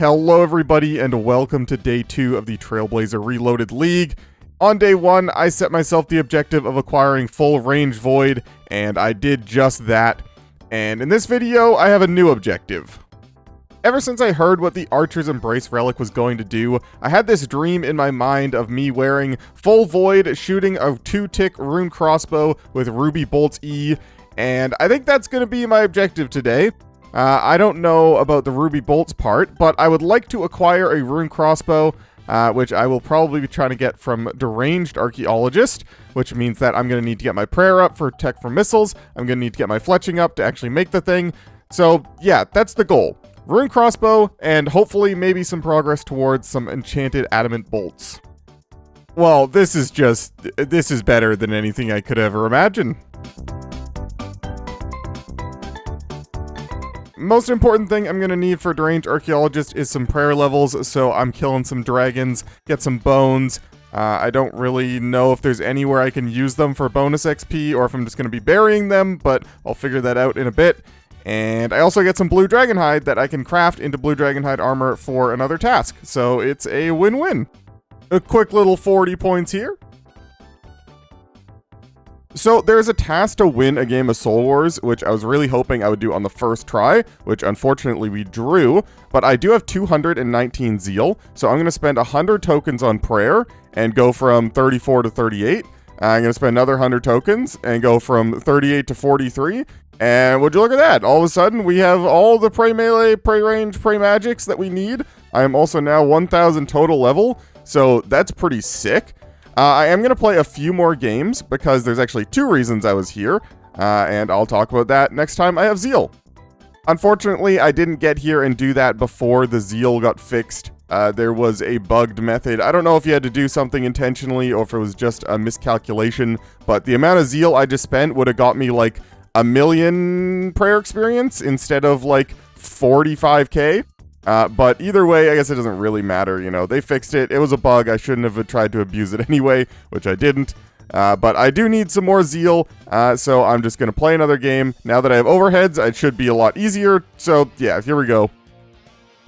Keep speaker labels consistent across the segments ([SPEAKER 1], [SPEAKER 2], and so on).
[SPEAKER 1] Hello everybody and welcome to day 2 of the Trailblazer Reloaded League. On day 1, I set myself the objective of acquiring full range void, and I did just that. And in this video, I have a new objective. Ever since I heard what the Archer's Embrace relic was going to do, I had this dream in my mind of me wearing full void, shooting a 2-tick rune crossbow with ruby bolts E, and I think that's going to be my objective today. I don't know about the ruby bolts part, but I would like to acquire a rune crossbow, which I will probably be trying to get from Deranged archaeologist, which means that I'm going to need to get my prayer up for tech for missiles. I'm going to need to get my fletching up to actually make the thing. So yeah, that's the goal. Rune crossbow, and hopefully maybe some progress towards some enchanted adamant bolts. Well, this is better than anything I could ever imagine. Most important thing I'm going to need for Deranged Archaeologist is some prayer levels, so I'm killing some dragons, get some bones. I don't really know if there's anywhere I can use them for bonus XP, or if I'm just going to be burying them, but I'll figure that out in a bit. And I also get some blue dragon hide that I can craft into blue dragon hide armor for another task, so it's a win-win. A quick little 40 points here. So there's a task to win a game of Soul Wars, which I was really hoping I would do on the first try, which unfortunately we drew, but I do have 219 zeal, so I'm going to spend 100 tokens on prayer and go from 34 to 38. I'm going to spend another 100 tokens and go from 38 to 43, and would you look at that, all of a sudden we have all the pray melee, pray range, pray magics that we need. I am also now 1000 total level, so that's pretty sick. I am going to play a few more games, because there's actually 2 reasons I was here, and I'll talk about that next time I have Zeal. Unfortunately, I didn't get here and do that before the Zeal got fixed. There was a bugged method. I don't know if you had to do something intentionally, or if it was just a miscalculation, but the amount of Zeal I just spent would have got me like 1 million prayer experience instead of like 45k. But either way, I guess it doesn't really matter, you know, they fixed it, it was a bug, I shouldn't have tried to abuse it anyway, which I didn't, but I do need some more zeal, so I'm just gonna play another game. Now that I have overheads, it should be a lot easier, so yeah, here we go.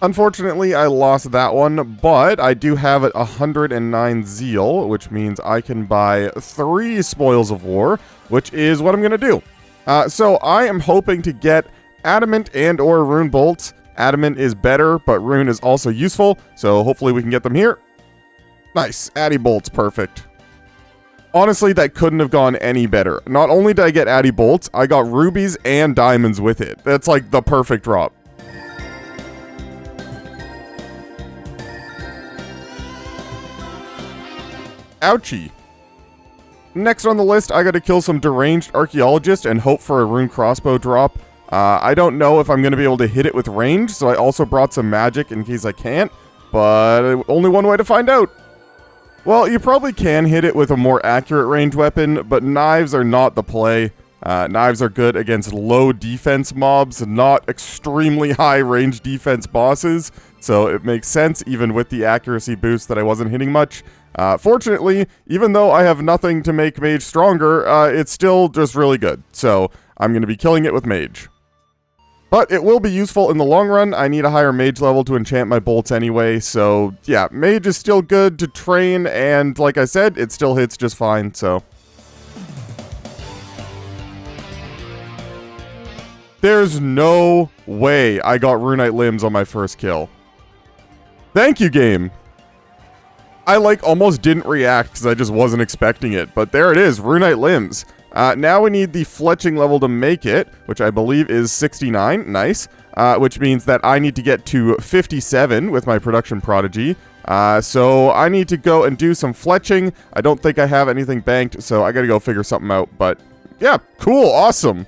[SPEAKER 1] Unfortunately, I lost that one, but I do have 109 zeal, which means I can buy 3 spoils of war, which is what I'm gonna do. So I am hoping to get adamant and or rune bolts. Adamant is better, but Rune is also useful, so hopefully we can get them here. Nice, Addy Bolts, perfect. Honestly, that couldn't have gone any better. Not only did I get Addy Bolts, I got rubies and diamonds with it. That's like the perfect drop. Ouchie. Next on the list, I gotta kill some Deranged Archaeologist and hope for a rune crossbow drop. I don't know if I'm going to be able to hit it with range, so I also brought some magic in case I can't, but only one way to find out. Well, you probably can hit it with a more accurate range weapon, but knives are not the play. Knives are good against low defense mobs, not extremely high range defense bosses, so it makes sense even with the accuracy boost that I wasn't hitting much. Fortunately, even though I have nothing to make mage stronger, it's still just really good, so I'm going to be killing it with mage. But it will be useful in the long run. I need a higher mage level to enchant my bolts anyway, so yeah, mage is still good to train, and like I said, it still hits just fine, so. There's no way I got Runite limbs on my first kill. Thank you, game. I like almost didn't react because I just wasn't expecting it, but there it is, Runite limbs. Now we need the fletching level to make it, which I believe is 69, nice, which means that I need to get to 57 with my production prodigy, so I need to go and do some fletching. I don't think I have anything banked, so I gotta go figure something out, but yeah, cool, awesome.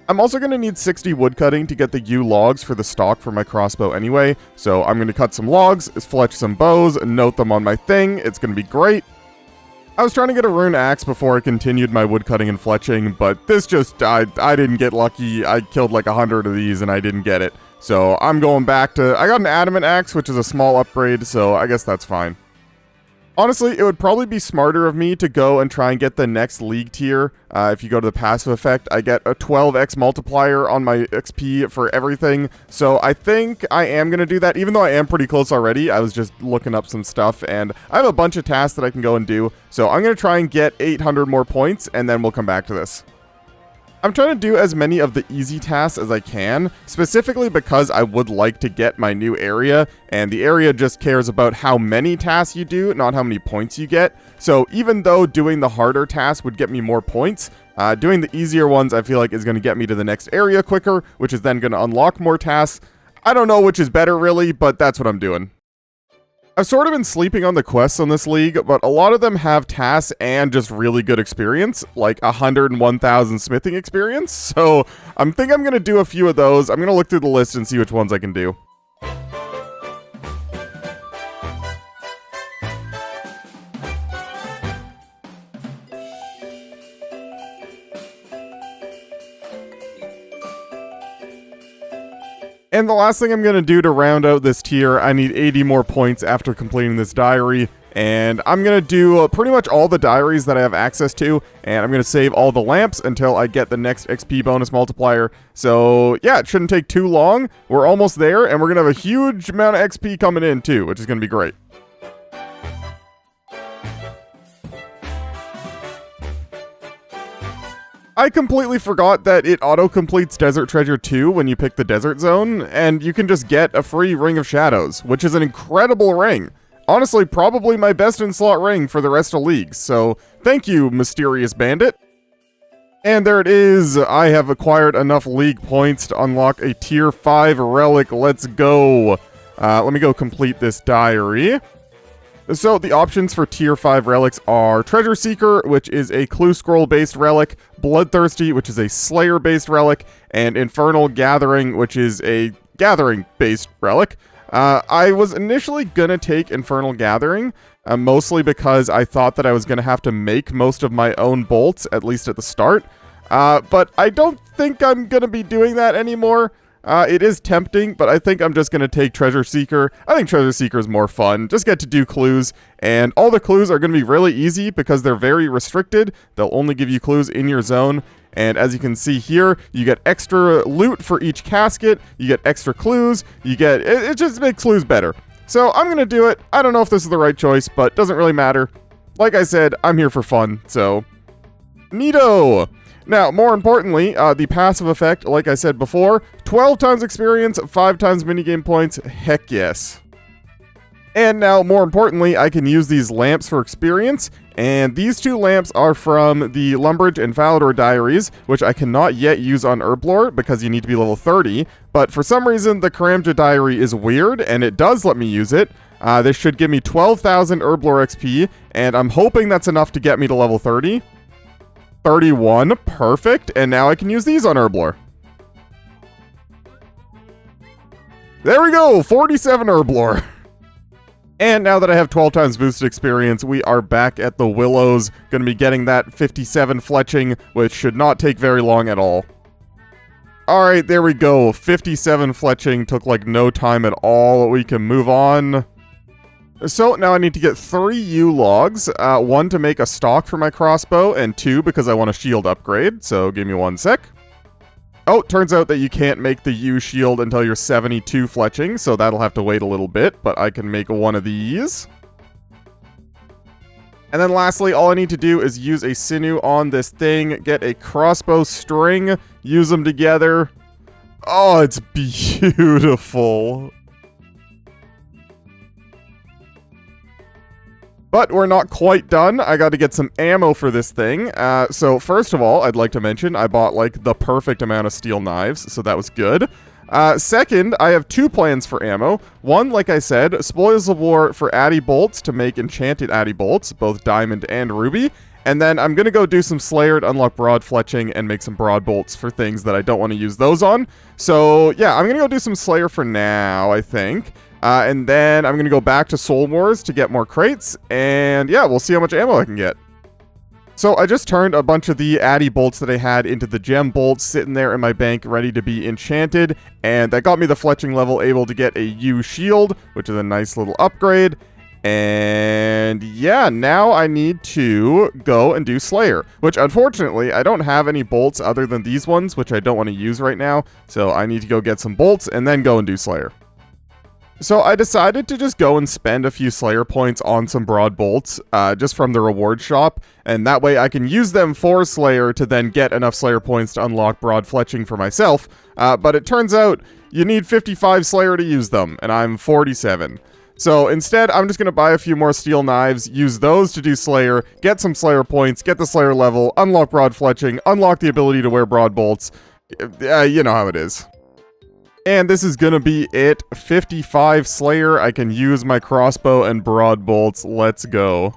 [SPEAKER 1] I'm also going to need 60 woodcutting to get the yew logs for the stock for my crossbow anyway, so I'm going to cut some logs, fletch some bows, and note them on my thing. It's going to be great. I was trying to get a rune axe before I continued my woodcutting and fletching, but this just died. I didn't get lucky. I killed like 100 of these and I didn't get it. So I'm going back to... I got an adamant axe, which is a small upgrade, so I guess that's fine. Honestly, it would probably be smarter of me to go and try and get the next league tier. If you go to the passive effect, I get a 12x multiplier on my XP for everything. So I think I am going to do that, even though I am pretty close already. I was just looking up some stuff, and I have a bunch of tasks that I can go and do. So I'm going to try and get 800 more points, and then we'll come back to this. I'm trying to do as many of the easy tasks as I can, specifically because I would like to get my new area, and the area just cares about how many tasks you do, not how many points you get. So even though doing the harder tasks would get me more points, doing the easier ones I feel like is going to get me to the next area quicker, which is then going to unlock more tasks. I don't know which is better really, but that's what I'm doing. I've sort of been sleeping on the quests on this league, but a lot of them have tasks and just really good experience, like 101,000 smithing experience, so I think I'm going to do a few of those. I'm going to look through the list and see which ones I can do. And the last thing I'm going to do to round out this tier, I need 80 more points after completing this diary. And I'm going to do pretty much all the diaries that I have access to. And I'm going to save all the lamps until I get the next XP bonus multiplier. So yeah, it shouldn't take too long. We're almost there, and we're going to have a huge amount of XP coming in too, which is going to be great. I completely forgot that it auto-completes Desert Treasure 2 when you pick the Desert Zone, and you can just get a free Ring of Shadows, which is an incredible ring. Honestly, probably my best in-slot ring for the rest of Leagues, so thank you, Mysterious Bandit. And there it is, I have acquired enough League points to unlock a Tier 5 relic, let's go. Let me go complete this diary. So the options for Tier 5 relics are Treasure Seeker, which is a Clue Scroll-based relic, Bloodthirsty, which is a Slayer-based relic, and Infernal Gathering, which is a Gathering-based relic. I was initially gonna take Infernal Gathering, mostly because I thought that I was gonna have to make most of my own bolts, at least at the start. But I don't think I'm gonna be doing that anymore. It is tempting, but I think I'm just going to take Treasure Seeker. I think Treasure Seeker is more fun. Just get to do clues, and all the clues are going to be really easy because they're very restricted. They'll only give you clues in your zone, and as you can see here, you get extra loot for each casket, you get extra clues, it just makes clues better. So I'm going to do it. I don't know if this is the right choice, but doesn't really matter. Like I said, I'm here for fun, so neato! Now, more importantly, the passive effect, like I said before, 12 times experience, 5 times minigame points, heck yes. And now, more importantly, I can use these lamps for experience, and these two lamps are from the Lumbridge and Falador diaries, which I cannot yet use on Herblore because you need to be level 30, but for some reason the Karamja diary is weird, and it does let me use it. This should give me 12,000 Herblore XP, and I'm hoping that's enough to get me to level 30. 31, perfect, and now I can use these on Herblore. There we go, 47 Herblore. And now that I have 12 times boosted experience, we are back at the Willows, gonna be getting that 57 fletching, which should not take very long at all. Alright, there we go, 57 fletching, took like no time at all, we can move on. So now I need to get 3 U logs, 1 to make a stock for my crossbow, and 2 because I want a shield upgrade, so give me 1 sec. Oh, turns out that you can't make the U shield until you're 72 fletching, so that'll have to wait a little bit, but I can make 1 of these. And then lastly, all I need to do is use a sinew on this thing, get a crossbow string, use them together. Oh, it's beautiful. But we're not quite done. I got to get some ammo for this thing. So first of all, I'd like to mention I bought like the perfect amount of steel knives, so that was good. Second, I have 2 plans for ammo. One, like I said, spoils of war for addy bolts to make enchanted addy bolts, both diamond and ruby. And then I'm going to go do some Slayer to unlock broad fletching and make some broad bolts for things that I don't want to use those on. So yeah, I'm going to go do some Slayer for now, I think. And then I'm going to go back to Soul Wars to get more crates, and yeah, we'll see how much ammo I can get. So I just turned a bunch of the addy bolts that I had into the gem bolts sitting there in my bank ready to be enchanted, and that got me the fletching level able to get a U shield, which is a nice little upgrade. And yeah, now I need to go and do Slayer, which unfortunately I don't have any bolts other than these ones, which I don't want to use right now. So I need to go get some bolts and then go and do Slayer. So I decided to just go and spend a few Slayer points on some broad bolts, just from the reward shop, and that way I can use them for Slayer to then get enough Slayer points to unlock broad fletching for myself, but it turns out you need 55 Slayer to use them, and I'm 47. So instead, I'm just going to buy a few more steel knives, use those to do Slayer, get some Slayer points, get the Slayer level, unlock broad fletching, unlock the ability to wear broad bolts. You know how it is. And this is gonna be it. 55 Slayer. I can use my crossbow and broad bolts. Let's go.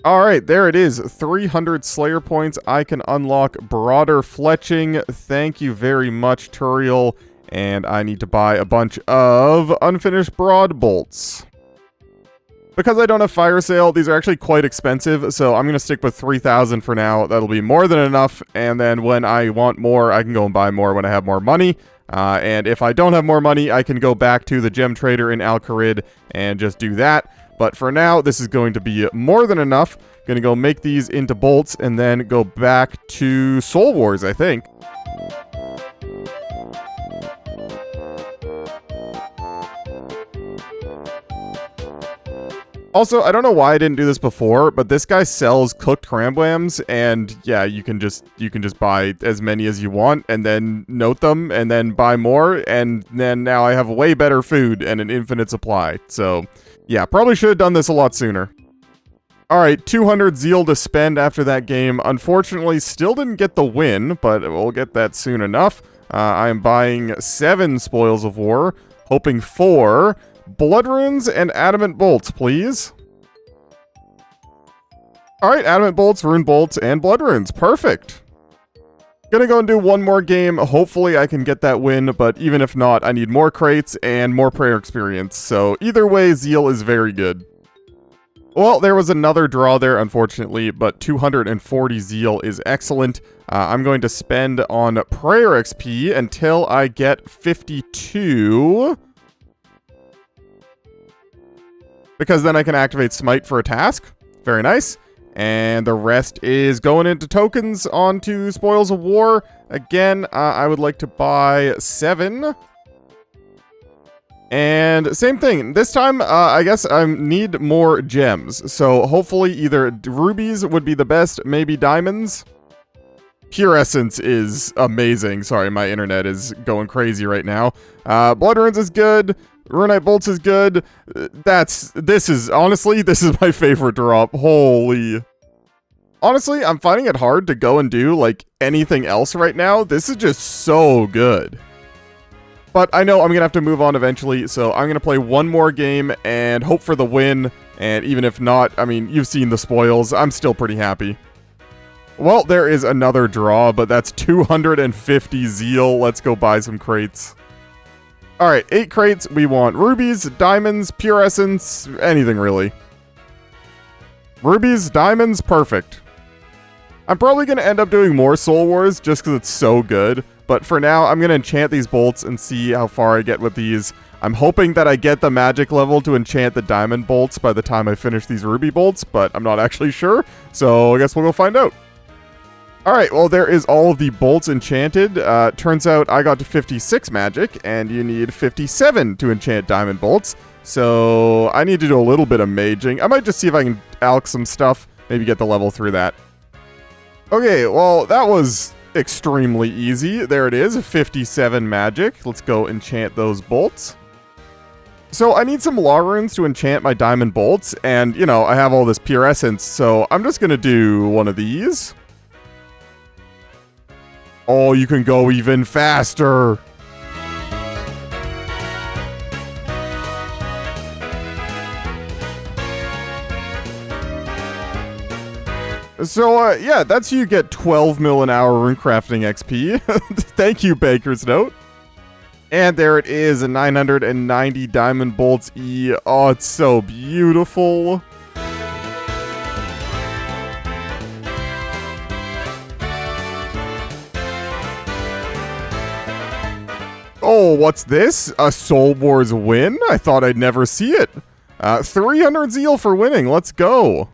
[SPEAKER 1] Alright, there it is. 300 Slayer points. I can unlock broader fletching. Thank you very much, Turiel. And I need to buy a bunch of unfinished broad bolts. Because I don't have fire sale, these are actually quite expensive, so I'm going to stick with 3,000 for now. That'll be more than enough, and then when I want more, I can go and buy more when I have more money. And if I don't have more money, I can go back to the gem trader in Al-Kharid and just do that. But for now, this is going to be more than enough. Going to go make these into bolts and then go back to Soul Wars, I think. Also, I don't know why I didn't do this before, but this guy sells cooked crambwams, and yeah, you can just buy as many as you want, and then note them, and then buy more, and then now I have way better food and an infinite supply. So, yeah, probably should have done this a lot sooner. Alright, 200 zeal to spend after that game. Unfortunately, still didn't get the win, but we'll get that soon enough. I am buying 7 Spoils of War, hoping for blood runes and adamant bolts, please. Alright, adamant bolts, rune bolts, and blood runes. Perfect. Gonna go and do one more game. Hopefully I can get that win, but even if not, I need more crates and more prayer experience. So either way, zeal is very good. Well, there was another draw there, unfortunately, but 240 zeal is excellent. I'm going to spend on prayer XP until I get 52... because then I can activate Smite for a task. Very nice. And the rest is going into tokens onto Spoils of War. Again, I would like to buy 7. And same thing. This time, I guess I need more gems. So hopefully either rubies would be the best, maybe diamonds. Pure Essence is amazing. Sorry, my internet is going crazy right now. Blood Runes is good. Runite Bolts is good. This is my favorite drop. Holy. Honestly, I'm finding it hard to go and do, like, anything else right now. This is just so good. But I know I'm going to have to move on eventually, so I'm going to play one more game and hope for the win. And even if not, I mean, you've seen the spoils. I'm still pretty happy. Well, there is another draw, but that's 250 zeal. Let's go buy some crates. Alright, 8 crates. We want rubies, diamonds, pure essence, anything really. Rubies, diamonds, perfect. I'm probably going to end up doing more Soul Wars just because it's so good. But for now, I'm going to enchant these bolts and see how far I get with these. I'm hoping that I get the magic level to enchant the diamond bolts by the time I finish these ruby bolts, but I'm not actually sure. So I guess we'll go find out. Alright, well, there is all of the bolts enchanted. Turns out I got to 56 magic, and you need 57 to enchant diamond bolts. So I need to do a little bit of maging. I might just see if I can alch some stuff, maybe get the level through that. Okay, well, that was extremely easy. There it is, 57 magic. Let's go enchant those bolts. So I need some law runes to enchant my diamond bolts, and, you know, I have all this pure essence, so I'm just gonna do one of these. Oh, you can go even faster. So, yeah, that's you get 12 mil an hour runecrafting XP. Thank you, Baker's Note. And there it is, 990 diamond bolts E. Oh, it's so beautiful. Oh, what's this? A Soul Wars win? I thought I'd never see it. 300 zeal for winning. Let's go.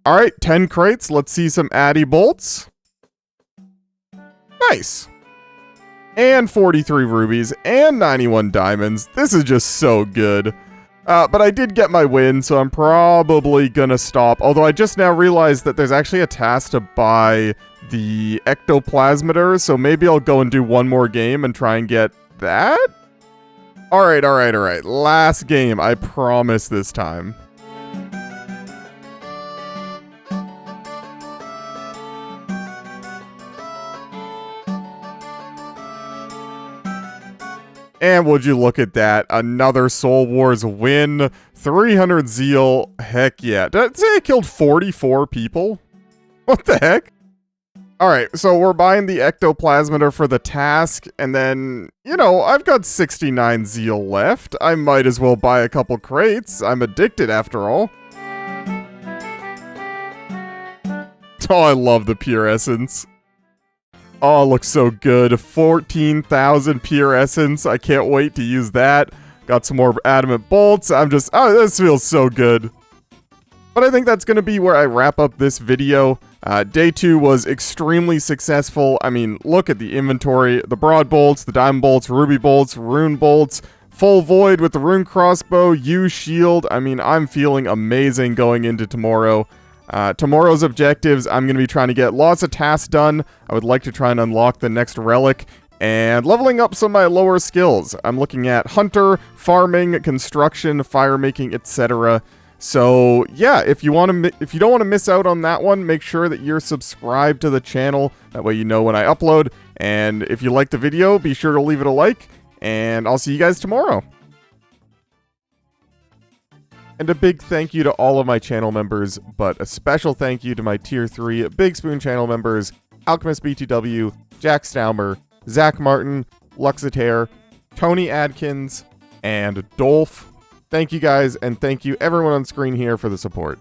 [SPEAKER 1] All right, 10 crates. Let's see some Addy bolts. Nice. And 43 rubies and 91 diamonds. This is just so good. But I did get my win, so I'm probably gonna stop. Although I just now realized that there's actually a task to buy the ectoplasmider, so maybe I'll go and do one more game and try and get that? Alright. Last game, I promise this time. And would you look at that? Another Soul Wars win. 300 zeal. Heck yeah. Did I say I killed 44 people? What the heck? Alright, so we're buying the ectoplasmider for the task, and then, you know, I've got 69 zeal left. I might as well buy a couple crates. I'm addicted after all. Oh, I love the pure essence. Oh, it looks so good. 14,000 pure essence. I can't wait to use that. Got some more adamant bolts. Oh, this feels so good. But I think that's going to be where I wrap up this video. Day 2 was extremely successful. I mean, look at the inventory. The broad bolts, the diamond bolts, ruby bolts, rune bolts, full void with the rune crossbow, U shield. I mean, I'm feeling amazing going into tomorrow. Tomorrow's objectives, I'm going to be trying to get lots of tasks done. I would like to try and unlock the next relic and leveling up some of my lower skills. I'm looking at hunter, farming, construction, fire making, etc. So yeah, if you don't want to miss out on that one, make sure that you're subscribed to the channel. That way you know when I upload. And if you like the video, be sure to leave it a like. And I'll see you guys tomorrow. And a big thank you to all of my channel members, but a special thank you to my Tier 3 Big Spoon channel members, Alchemist BTW, Jack Staumer, Zach Martin, Luxitaire, Tony Adkins, and Dolph. Thank you guys, and thank you everyone on screen here for the support.